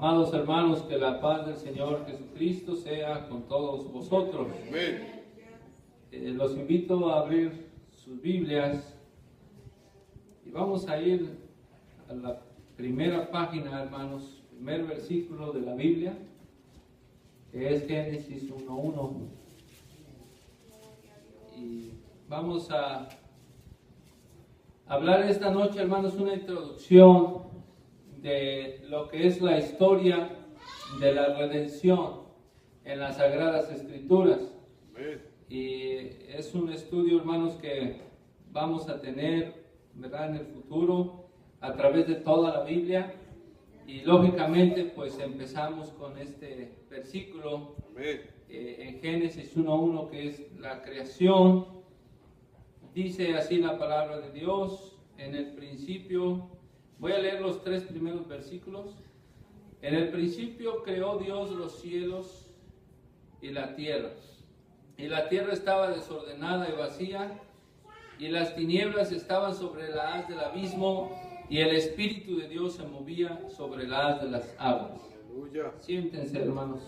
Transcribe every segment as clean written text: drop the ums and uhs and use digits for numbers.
Amados hermanos, que la paz del Señor Jesucristo sea con todos vosotros. Amén. Los invito a abrir sus Biblias y vamos a ir a la primera página, hermanos, primer versículo de la Biblia, que es Génesis 1:1. Y vamos a hablar esta noche, hermanos, una introducción de lo que es la historia de la redención en las Sagradas Escrituras. Amén. Y es un estudio, hermanos, que vamos a tener, ¿verdad?, en el futuro a través de toda la Biblia. Y lógicamente, pues empezamos con este versículo en Génesis 1:1, que es la creación. Dice así la palabra de Dios: en el principio, voy a leer los 3 primeros versículos. En el principio creó Dios los cielos y la tierra. Y la tierra estaba desordenada y vacía, y las tinieblas estaban sobre la haz del abismo, y el Espíritu de Dios se movía sobre la haz de las aguas. Aleluya. Siéntense, hermanos.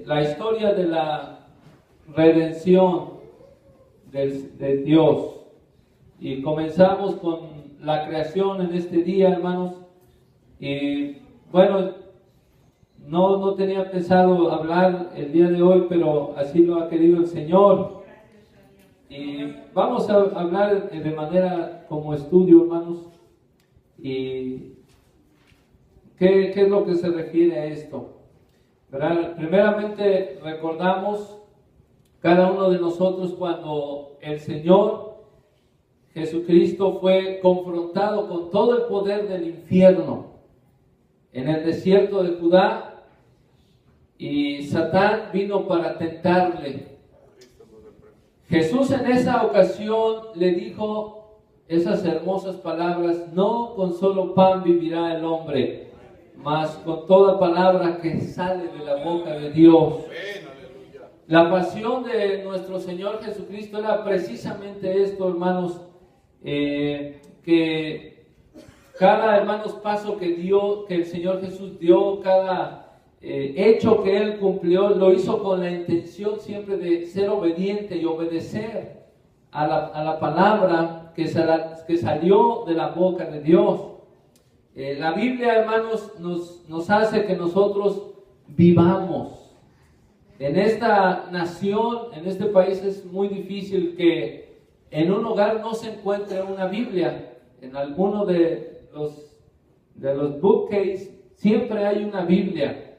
La historia de la redención de Dios. Y comenzamos con la creación en este día, hermanos. Y bueno, no tenía pensado hablar el día de hoy, pero así lo ha querido el Señor. Y vamos a hablar de manera como estudio, hermanos. ¿Y qué es lo que se refiere a esto? ¿Verdad? Primeramente recordamos cada uno de nosotros cuando el Señor Jesucristo fue confrontado con todo el poder del infierno en el desierto de Judá, y Satán vino para tentarle. Jesús en esa ocasión le dijo esas hermosas palabras: no con solo pan vivirá el hombre, mas con toda palabra que sale de la boca de Dios. La pasión de nuestro Señor Jesucristo era precisamente esto, hermanos, que cada, hermanos, paso que el Señor Jesús dio, cada hecho que Él cumplió, lo hizo con la intención siempre de ser obediente y obedecer a la palabra que salió de la boca de Dios. La Biblia, hermanos, nos hace que nosotros vivamos. En esta nación, en este país, es muy difícil que en un hogar no se encuentre una Biblia. En alguno de los bookcases siempre hay una Biblia.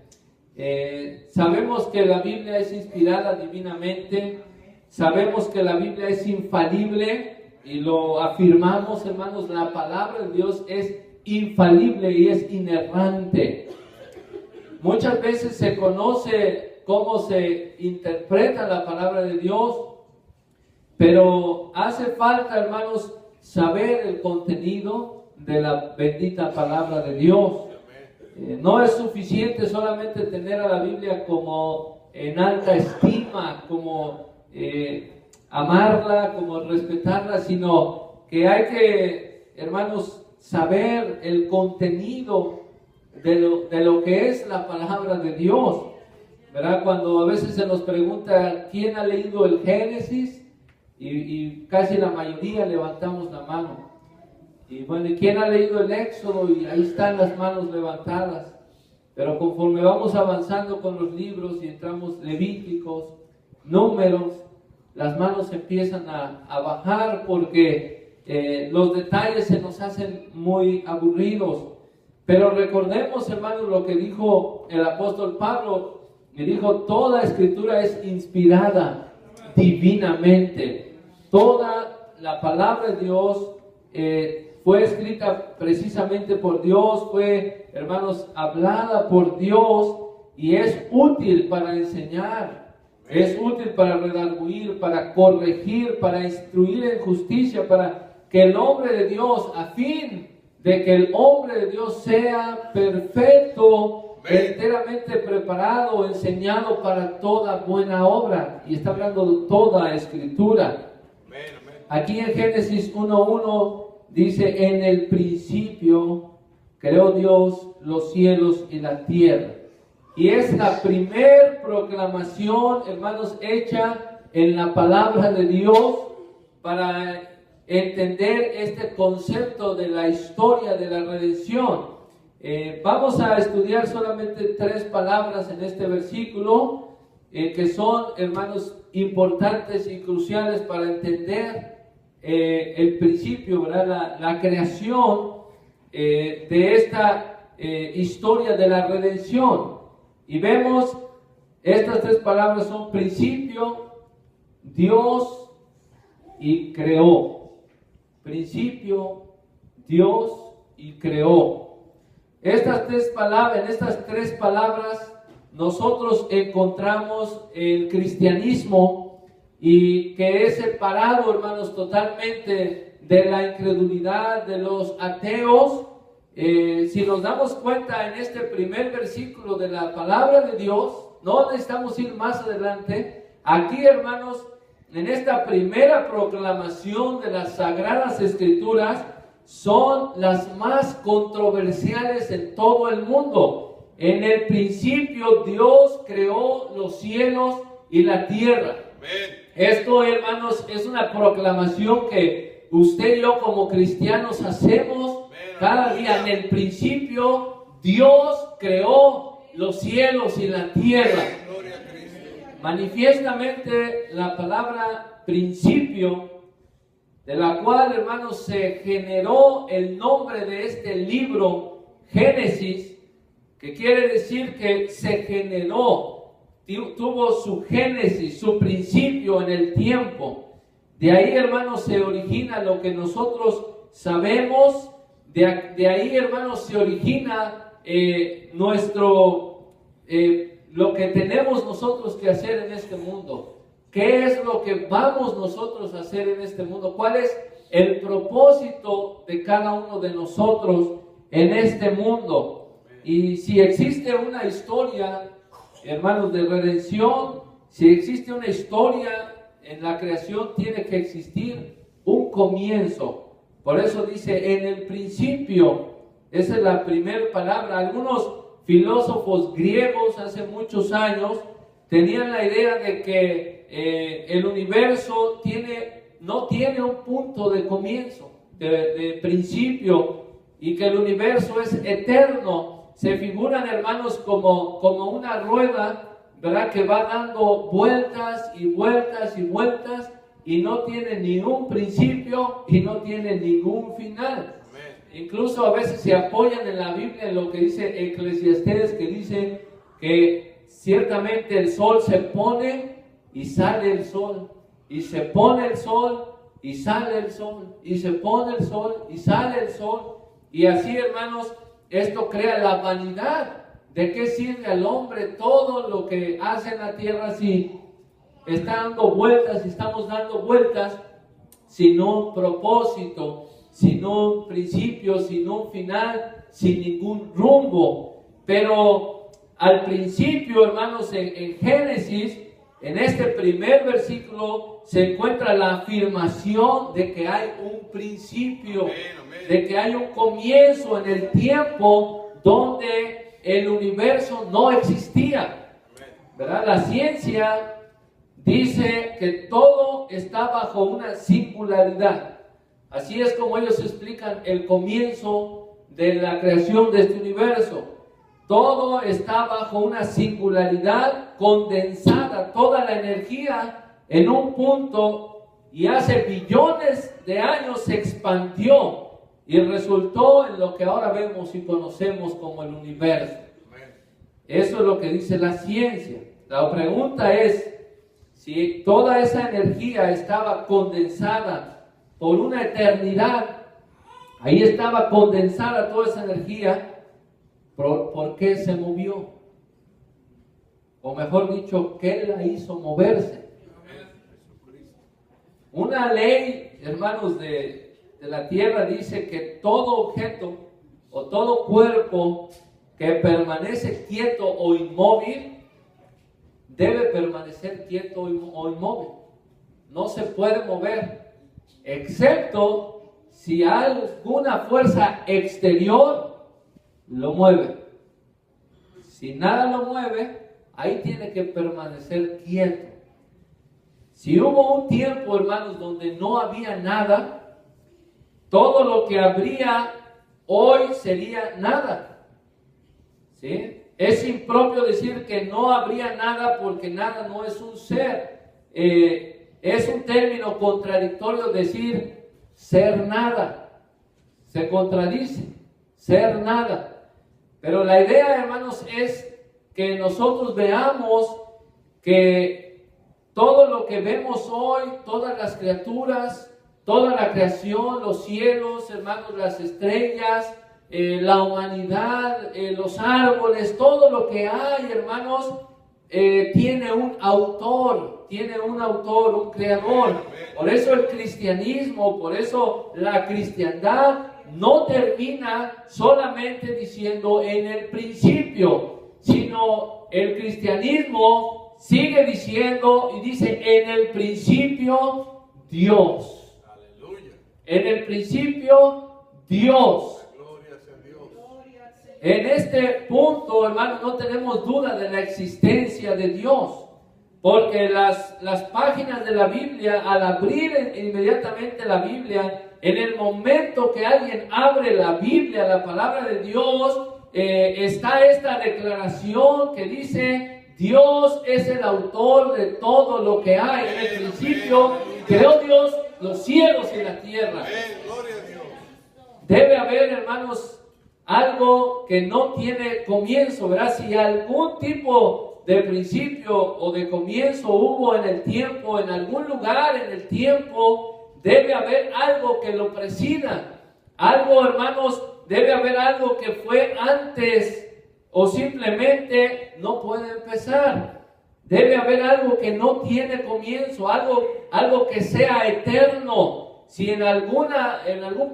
Sabemos que la Biblia es inspirada divinamente. Sabemos que la Biblia es infalible y lo afirmamos, hermanos. La palabra de Dios es infalible y es inerrante. Muchas veces se conoce cómo se interpreta la palabra de Dios, pero hace falta, hermanos, saber el contenido de la bendita palabra de Dios. No es suficiente solamente tener a la Biblia como en alta estima, como amarla, como respetarla, sino que hay que, hermanos, saber el contenido de lo que es la palabra de Dios, ¿verdad? Cuando a veces se nos pregunta quién ha leído el Génesis, y casi la mayoría levantamos la mano. Y bueno, ¿quién ha leído el Éxodo? Y ahí están las manos levantadas. Pero conforme vamos avanzando con los libros y entramos Levíticos, Números, las manos empiezan a bajar porque los detalles se nos hacen muy aburridos. Pero recordemos, hermanos, lo que dijo el apóstol Pablo. Me dijo: toda escritura es inspirada divinamente. Toda la palabra de Dios fue escrita precisamente por Dios, fue, hermanos, hablada por Dios, y es útil para enseñar, es útil para redarguir, para corregir, para instruir en justicia, para que el hombre de Dios, a fin de que el hombre de Dios sea perfecto, enteramente preparado, enseñado para toda buena obra. Y está hablando de toda escritura. Aquí en Génesis 1:1 dice, en el principio creó Dios los cielos y la tierra. Y es la primer proclamación, hermanos, hecha en la palabra de Dios para entender este concepto de la historia de la redención. Vamos a estudiar solamente 3 palabras en este versículo que son, hermanos, importantes y cruciales para entender el principio, ¿verdad? La creación de esta historia de la redención. Y vemos, estas 3 palabras son principio, Dios y creó. Principio, Dios y creó. En estas 3 palabras nosotros encontramos el cristianismo, y que es separado, hermanos, totalmente de la incredulidad de los ateos. Si nos damos cuenta en este primer versículo de la palabra de Dios, no necesitamos ir más adelante. Aquí, hermanos, en esta primera proclamación de las Sagradas Escrituras, son las más controversiales en todo el mundo. En el principio Dios creó los cielos y la tierra. Amén. Esto, hermanos, es una proclamación que usted y yo como cristianos hacemos cada día. En el principio Dios creó los cielos y la tierra. Gloria a Cristo. Manifiestamente la palabra principio, de la cual, hermanos, se generó el nombre de este libro, Génesis, que quiere decir que se generó, tuvo su génesis, su principio en el tiempo. De ahí, hermanos, se origina lo que nosotros sabemos. De ahí, hermanos, se origina lo que tenemos nosotros que hacer en este mundo. ¿Qué es lo que vamos nosotros a hacer en este mundo? ¿Cuál es el propósito de cada uno de nosotros en este mundo? Y si existe una historia, hermanos, de redención, si existe una historia en la creación, tiene que existir un comienzo. Por eso dice, en el principio. Esa es la primera palabra. Algunos filósofos griegos hace muchos años tenían la idea de que el universo no tiene un punto de comienzo, de principio, y que el universo es eterno. Se figuran, hermanos, como una rueda, ¿verdad?, que va dando vueltas y vueltas y vueltas, y no tiene ni un principio y no tiene ningún final. Incluso a veces se apoyan en la Biblia en lo que dice Eclesiastés, que dice que ciertamente el sol se pone y sale el sol, y se pone el sol y sale el sol, y se pone el sol y sale el sol. Y así, hermanos, esto crea la vanidad. ¿De qué sirve al hombre todo lo que hace en la tierra si está dando vueltas, y estamos dando vueltas sin un propósito, sin un principio, sin un final, sin ningún rumbo? Pero al principio, hermanos, en Génesis, en este primer versículo, se encuentra la afirmación de que hay un principio, de que hay un comienzo en el tiempo donde el universo no existía, ¿verdad? La ciencia dice que todo está bajo una singularidad. Así es como ellos explican el comienzo de la creación de este universo. Todo está bajo una singularidad condensada, toda la energía en un punto, y hace billones de años se expandió y resultó en lo que ahora vemos y conocemos como el universo. Eso es lo que dice la ciencia. La pregunta es, si toda esa energía estaba condensada por una eternidad, ahí estaba condensada toda esa energía, ¿por qué se movió? O mejor dicho, ¿qué la hizo moverse? Una ley, hermanos, de la tierra dice que todo objeto o todo cuerpo que permanece quieto o inmóvil debe permanecer quieto o inmóvil. No se puede mover, excepto si alguna fuerza exterior lo mueve. Si nada lo mueve, ahí tiene que permanecer quieto. Si hubo un tiempo, hermanos, donde no había nada, todo lo que habría hoy sería nada. ¿Sí? Es impropio decir que no habría nada porque nada no es un ser. Es un término contradictorio decir ser nada. Se contradice, ser nada. Pero la idea, hermanos, es que nosotros veamos que todo lo que vemos hoy, todas las criaturas, toda la creación, los cielos, hermanos, las estrellas, la humanidad, los árboles, todo lo que hay, hermanos, tiene un autor, un creador. Por eso el cristianismo, por eso la cristiandad no termina solamente diciendo en el principio, sino el cristianismo sigue diciendo y dice en el principio Dios. Aleluya. En el principio Dios. Gloria sea Dios. En este punto, hermano, no tenemos duda de la existencia de Dios, porque las páginas de la Biblia, al abrir inmediatamente la Biblia, en el momento que alguien abre la Biblia, la palabra de Dios, está esta declaración que dice: Dios es el autor de todo lo que hay. En el principio creó Dios los cielos y la tierra. Gloria a Dios. Debe haber, hermanos, algo que no tiene comienzo, ¿verdad? Si algún tipo de principio o de comienzo hubo en el tiempo, en algún lugar en el tiempo, debe haber algo que lo presida. Algo, hermanos, debe haber algo que fue antes o simplemente no puede empezar. Debe haber algo que no tiene comienzo, algo que sea eterno. Si en algún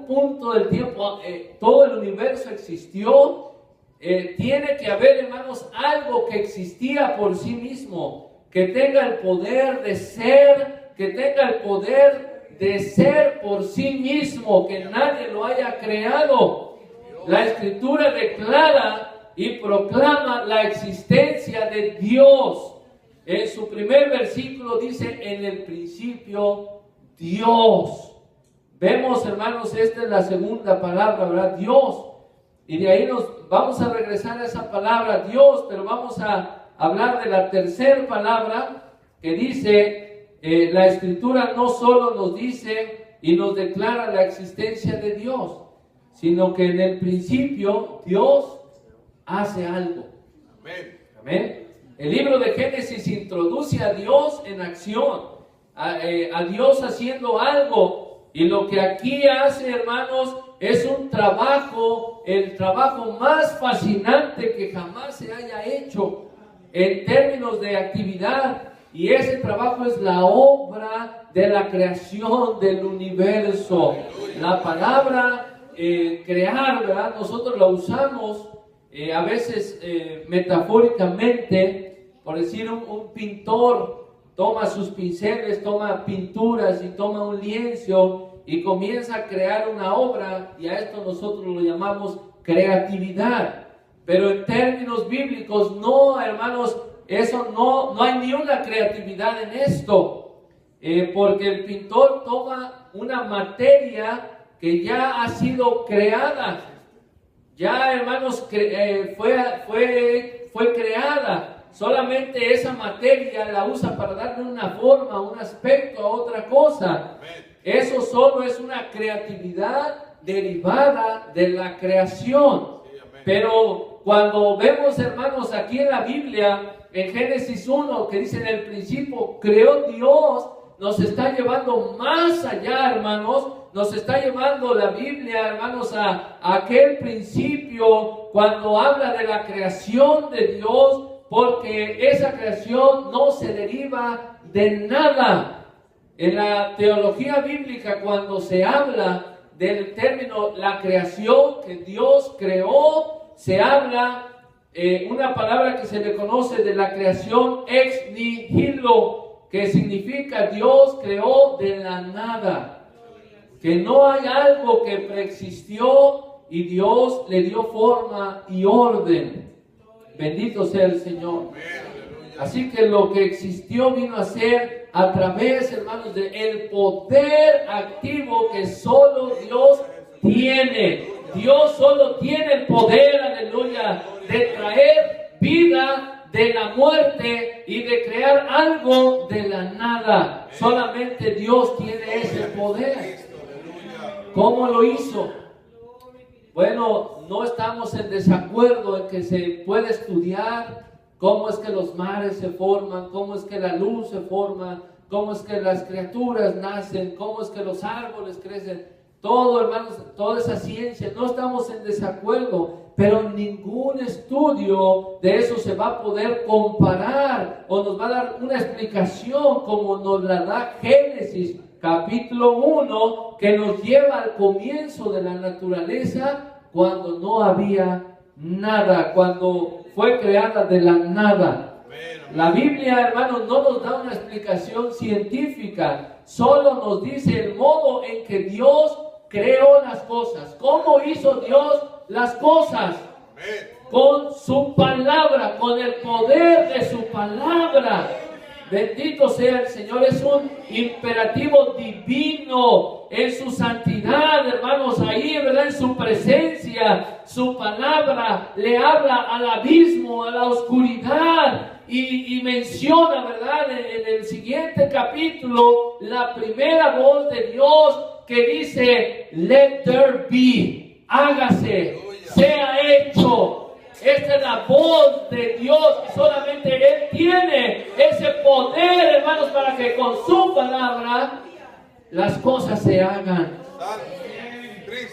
punto del tiempo todo el universo existió, tiene que haber, hermanos, algo que existía por sí mismo, que tenga el poder de ser, que tenga el poder de ser por sí mismo, que nadie lo haya creado. La Escritura declara y proclama la existencia de Dios. En su primer versículo dice: en el principio Dios. Vemos, hermanos, esta es la segunda palabra, ¿verdad? Dios. Y de ahí nos vamos a regresar a esa palabra Dios, pero vamos a hablar de la tercera palabra que dice, la Escritura no solo nos dice y nos declara la existencia de Dios, sino que en el principio Dios hace algo. Amén. Amén. El libro de Génesis introduce a Dios en acción, a Dios haciendo algo. Y lo que aquí hace, hermanos, es un trabajo, el trabajo más fascinante que jamás se haya hecho en términos de actividad. Y ese trabajo es la obra de la creación del universo. La palabra crear, ¿verdad? Nosotros la usamos a veces metafóricamente, por decir un pintor toma sus pinceles, toma pinturas y toma un lienzo y comienza a crear una obra, y a esto nosotros lo llamamos creatividad. Pero en términos bíblicos, no, hermanos, eso no hay ni una creatividad en esto, porque el pintor toma una materia que ya ha sido creada, ya, hermanos, fue creada. Solamente esa materia la usa para darle una forma, un aspecto a otra cosa. Eso solo es una creatividad derivada de la creación. Pero cuando vemos, hermanos, aquí en la Biblia, en Génesis 1, que dice: en el principio creó Dios, nos está llevando más allá, hermanos. Nos está llevando la Biblia, hermanos, a aquel principio cuando habla de la creación de Dios, porque esa creación no se deriva de nada. En la teología bíblica, cuando se habla del término la creación que Dios creó, se habla una palabra que se le conoce de la creación ex nihilo, que significa Dios creó de la nada. que no hay algo que preexistió y Dios le dio forma y orden. Bendito sea el Señor. Así que lo que existió vino a ser a través, hermanos, del poder activo que solo Dios tiene. Dios solo tiene el poder, aleluya, de traer vida de la muerte y de crear algo de la nada. Solamente Dios tiene ese poder. ¿Cómo lo hizo? Bueno, no estamos en desacuerdo en que se puede estudiar cómo es que los mares se forman, cómo es que la luz se forma, cómo es que las criaturas nacen, cómo es que los árboles crecen. Todo, hermanos, toda esa ciencia, no estamos en desacuerdo, pero ningún estudio de eso se va a poder comparar o nos va a dar una explicación como nos la da Génesis capítulo 1, que nos lleva al comienzo de la naturaleza cuando no había nada, cuando fue creada de la nada. La Biblia, hermanos, no nos da una explicación científica, solo nos dice el modo en que Dios creó las cosas. ¿Cómo hizo Dios las cosas? Con su palabra, con el poder de su palabra. Bendito sea el Señor. Es un imperativo divino en su santidad, hermanos, ahí, ¿verdad? En su presencia, su palabra le habla al abismo, a la oscuridad, y menciona, ¿verdad? En el siguiente capítulo, la primera voz de Dios que dice: let there be, hágase, sea hecho. Esta es la voz de Dios, y solamente Él tiene ese poder, hermanos, para que con su palabra las cosas se hagan.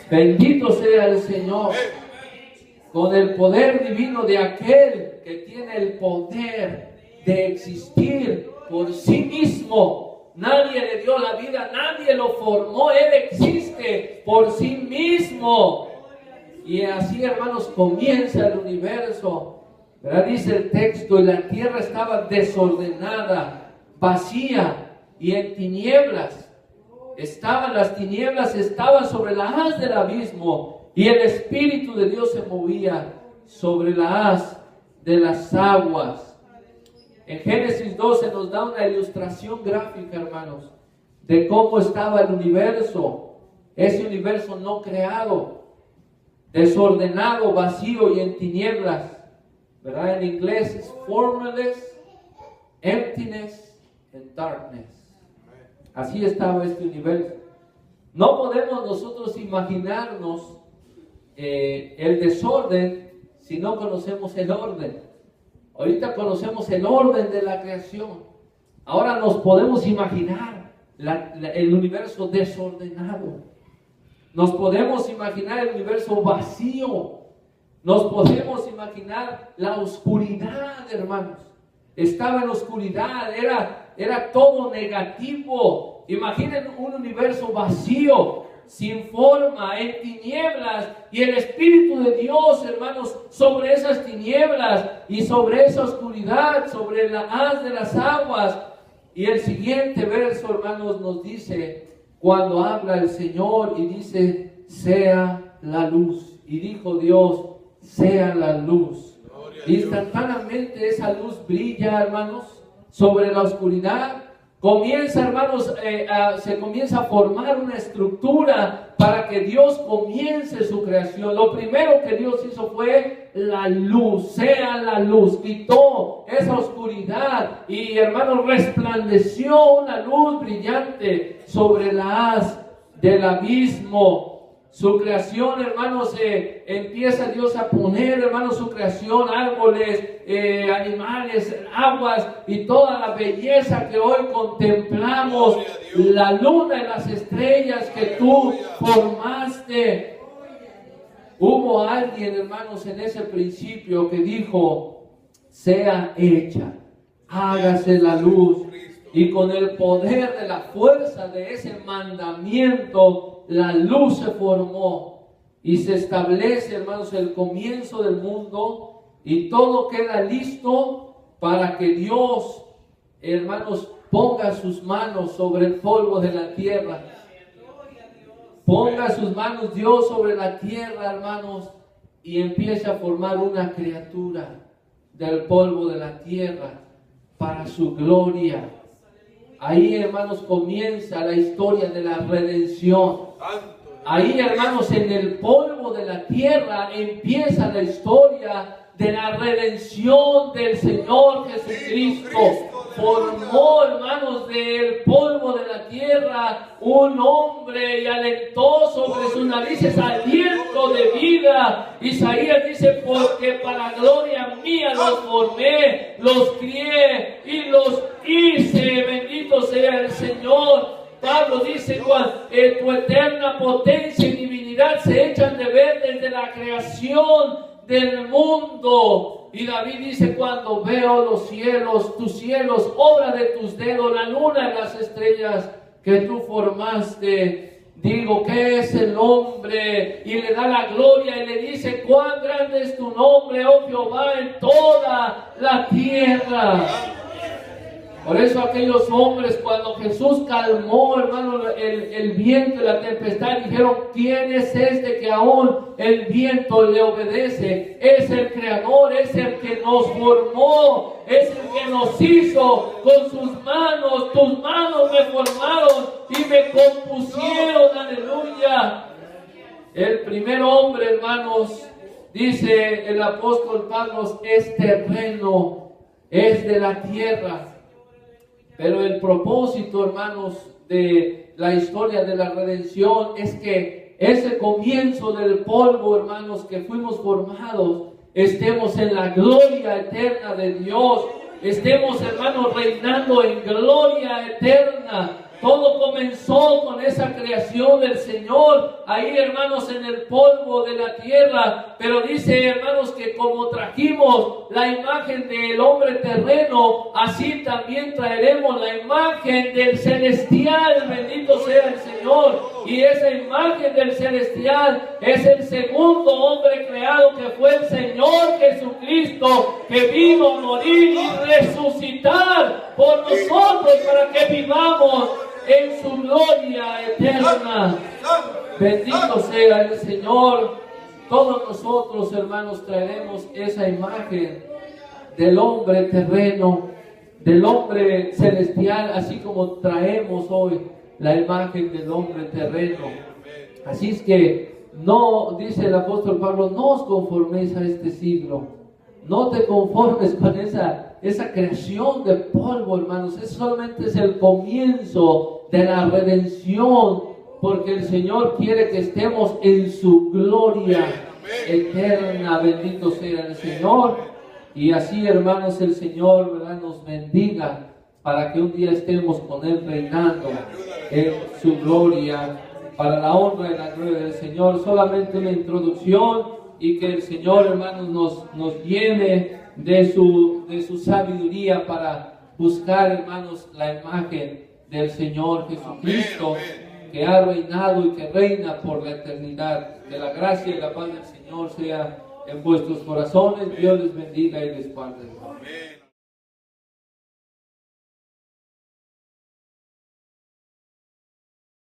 Bendito sea el Señor. Con el poder divino de aquel que tiene el poder de existir por sí mismo. Nadie le dio la vida, nadie lo formó, Él existe por sí mismo. Y así, hermanos, comienza el universo. ¿Verdad? Dice el texto: y la tierra estaba desordenada, vacía y en tinieblas. Las tinieblas estaban sobre la haz del abismo, y el Espíritu de Dios se movía sobre la haz de las aguas. En Génesis 12 nos da una ilustración gráfica, hermanos, de cómo estaba el universo. Ese universo no creado, desordenado, vacío y en tinieblas, ¿verdad? En inglés es formless, emptiness and darkness. Así estaba este universo. No podemos nosotros imaginarnos el desorden si no conocemos el orden. Ahorita conocemos el orden de la creación. Ahora nos podemos imaginar el universo desordenado. Nos podemos imaginar el universo vacío. Nos podemos imaginar la oscuridad, hermanos. Estaba en oscuridad, era todo negativo. Imaginen un universo vacío, sin forma, en tinieblas, y el Espíritu de Dios, hermanos, sobre esas tinieblas y sobre esa oscuridad, sobre la haz de las aguas. Y el siguiente verso, hermanos, nos dice, cuando habla el Señor y dice: sea la luz. Y dijo Dios: sea la luz. Instantáneamente esa luz brilla, hermanos, sobre la oscuridad. Comienza, hermanos, se comienza a formar una estructura para que Dios comience su creación. Lo primero que Dios hizo fue la luz, sea la luz. Quitó esa oscuridad y, hermanos, resplandeció una luz brillante sobre la haz del abismo. Su creación, hermanos, empieza Dios a poner, hermanos, su creación, árboles, animales, aguas y toda la belleza que hoy contemplamos, la luna y las estrellas que tú formaste. Hubo alguien, hermanos, en ese principio que dijo: sea hecha, hágase la luz. Y con el poder de la fuerza de ese mandamiento, la luz se formó y se establece, hermanos, el comienzo del mundo, y todo queda listo para que Dios, hermanos, ponga sus manos sobre el polvo de la tierra. Ponga sus manos Dios sobre la tierra, hermanos, y empiece a formar una criatura del polvo de la tierra para su gloria. Ahí, hermanos, comienza la historia de la redención. Ahí, hermanos, en el polvo de la tierra empieza la historia de la redención del Señor Jesucristo. Formó, hermanos, del polvo de la tierra un hombre y alentó sobre sus narices aliento de vida. Isaías dice, porque para gloria mía los formé, los crié y los hice. Bendito sea el Señor. Pablo dice, tu eterna potencia y divinidad se echan de ver desde la creación del mundo. Y David dice, cuando veo los cielos, tus cielos, obra de tus dedos, la luna y las estrellas que tú formaste, digo, ¿qué es el hombre? Y le da la gloria y le dice, cuán grande es tu nombre, oh Jehová, en toda la tierra. Por eso aquellos hombres, cuando Jesús calmó, hermano, el viento y la tempestad, dijeron, ¿quién es este que aún el viento le obedece? Es el Creador, es el que nos formó, es el que nos hizo con sus manos. Tus manos me formaron y me compusieron, aleluya. El primer hombre, hermanos, dice el apóstol Pablo, es terreno, es de la tierra. Pero el propósito, hermanos, de la historia de la redención es que ese comienzo del polvo, hermanos, que fuimos formados, estemos en la gloria eterna de Dios. Estemos, hermanos, reinando en gloria eterna. Todo comenzó con esa creación del Señor, ahí, hermanos, en el polvo de la tierra. Pero dice, hermanos, que como trajimos la imagen del hombre terreno, así también traeremos la imagen del celestial. Bendito sea el Señor. Y esa imagen del celestial es el segundo hombre creado, que fue el Señor Jesucristo, que vino a morir y resucitar por nosotros para que vivamos en su gloria eterna. Bendito sea el Señor. Todos nosotros, hermanos, traeremos esa imagen del hombre terreno, del hombre celestial, así como traemos hoy la imagen del hombre terreno. Así es que no, dice el apóstol Pablo, no os conforméis a este siglo. No te conformes con esa creación de polvo, hermanos. Eso solamente es el comienzo de la redención, porque el Señor quiere que estemos en su gloria eterna. Bendito sea el Señor. Y así, hermanos, el Señor, ¿verdad?, nos bendiga para que un día estemos con Él reinando en su gloria, para la honra y la gloria del Señor. Solamente una introducción, y que el Señor, hermanos, nos llene de su sabiduría para buscar, hermanos, la imagen del Señor Jesucristo, que ha reinado y que reina por la eternidad. Que la gracia y la paz del Señor sea en vuestros corazones. Dios les bendiga y les guarde. Amén.